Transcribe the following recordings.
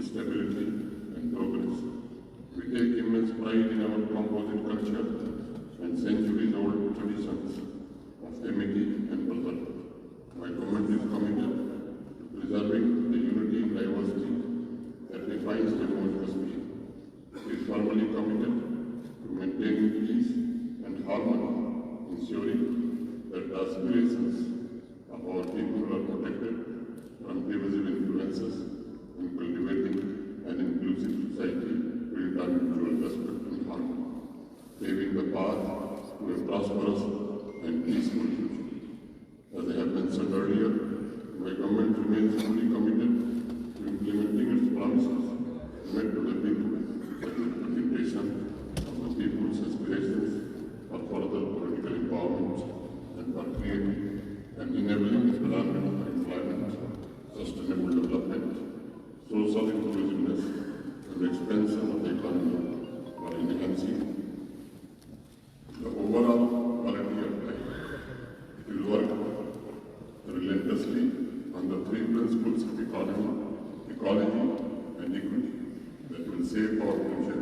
stability and progress. We take immense pride in our composite culture and centuries-old traditions of amity and brotherhood. My government is committed to preserving the unity and diversity that defines Jammu and Kashmir. It is firmly committed to maintaining peace and harmony, ensuring that the aspirations of our people are protected from divisive influences and cultivating an inclusive society built on mutual respect and harmony, paving the path to a prosperous and peaceful future. As I have mentioned earlier, my government remains fully committed to implementing its promises made to the people that the implementation of the people's aspirations for further political empowerment and for creating and enabling environment for employment, sustainable development, social inclusiveness, and expansion of the economy for enhancing the overall quality of life. It will work relentlessly on the three principles of economy, ecology, and equity that will shape our future.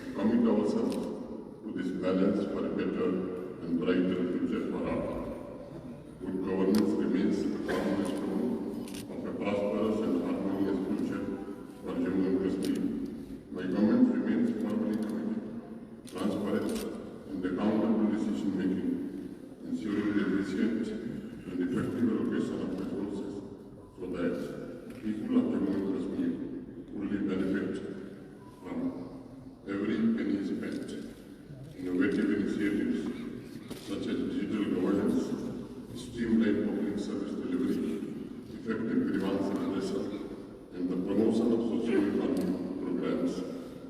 We commit ourselves to this balance for a better and brighter future for all. Good governance remains the cornerstone of a prosperous and harmonious future for Jammu and Kashmir. My government remains firmly committed, transparent, and accountable decision making, ensuring the efficient and effective allocation of resources so that people of Jammu and Kashmir fully benefit from every penny spent. Innovative initiatives such as digital governance, streamlined public service delivery, effective grievance redressal, and the promotion of social economic programs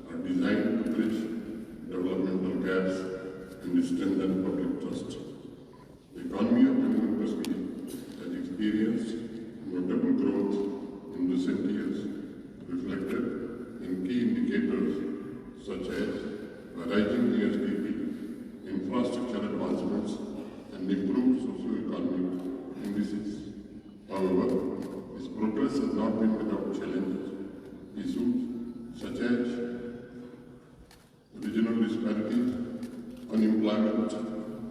are designed to bridge developmental gaps and strengthen public trust. The economy of Jammu and Kashmir has experienced notable growth in recent years, reflected in key indicators such as a rising GSDP, infrastructure advancements, and improved socio-economic indices. However, this progress has not been without challenges. Issues such as regional disparities, unemployment,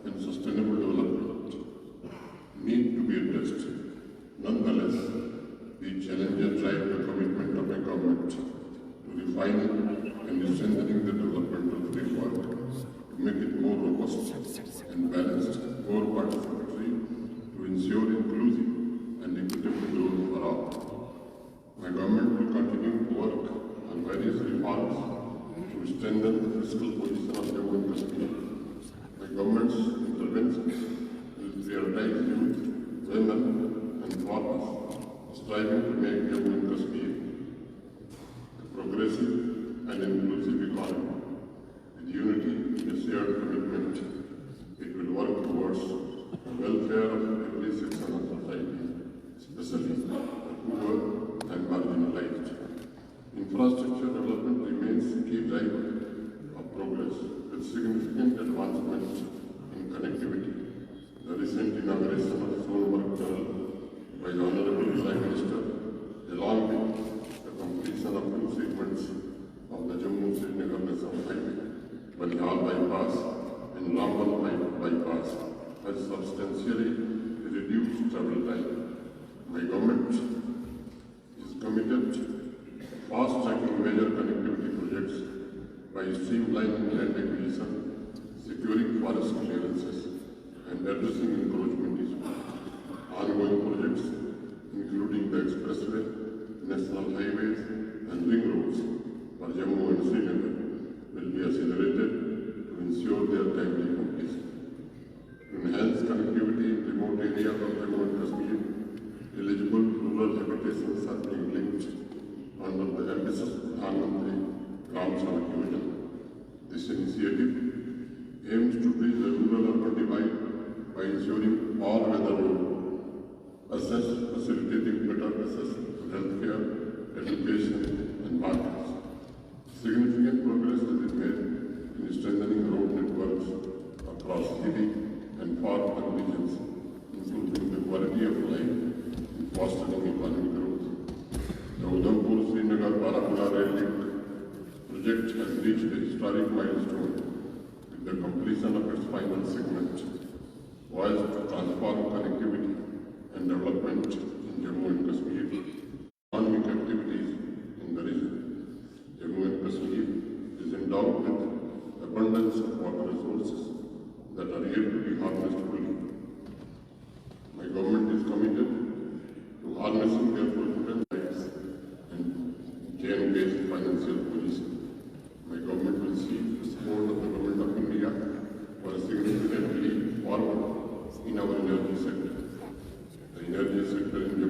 and sustainable development need to be addressed. Nonetheless, these challenges drive the commitment of my government to refining and strengthening the developmental framework to make it more robust and balanced, more participatory, to ensure inclusive and equitable growth for all. My government will continue to work on various reforms to strengthen the fiscal position of Jammu and Kashmir. My government's interventions will prioritize youth, women, and farmers, striving to make Jammu and Kashmir a progressive and inclusive economy. With unity and a shared commitment, it will work towards the welfare of every section of society, especially the poor and marginalized. Infrastructure development remains a key driver of progress, with significant advancements in connectivity. The recent inauguration of Sonmarg Tunnel by the Honorable Prime Minister, along with the completion of two segments of the Jammu-Srinagar National Highway, Banjal Bypass and Lamban Bypass, has substantially reduced travel time. My government is committed to fast-tracking major connectivity projects by streamlining land acquisition, securing forest clearances, and addressing encroachment issues. Ongoing projects, including the expressway, national highways, and ring roads for Jammu and Srinagar, will be accelerated to ensure their timely completion. To enhance connectivity in remote areas of Jammu and Kashmir, eligible rural habitations are being linked under the ambitious Pradhan Mantri Gram Sadak Yojana. This initiative aims to bridge the rural-urban divide by ensuring all-weather road access, facilitating better access to healthcare, education, and markets. Significant progress has been made in strengthening road networks across hilly and far-flung regions, improving the quality of life and fostering economic growth. The Udhampur-Srinagar project has reached a historic milestone with the completion of its final segment, poised to transform connectivity and development in Jammu and Kashmir. Economic activities in the region. Jammu and Kashmir is endowed with abundance of water resources that are yet to be harnessed fully. My government is committed to harnessing their full potential and chain-based financial position. My government will seek the support of the Government of India for a significant leap forward in our energy sector. The energy sector in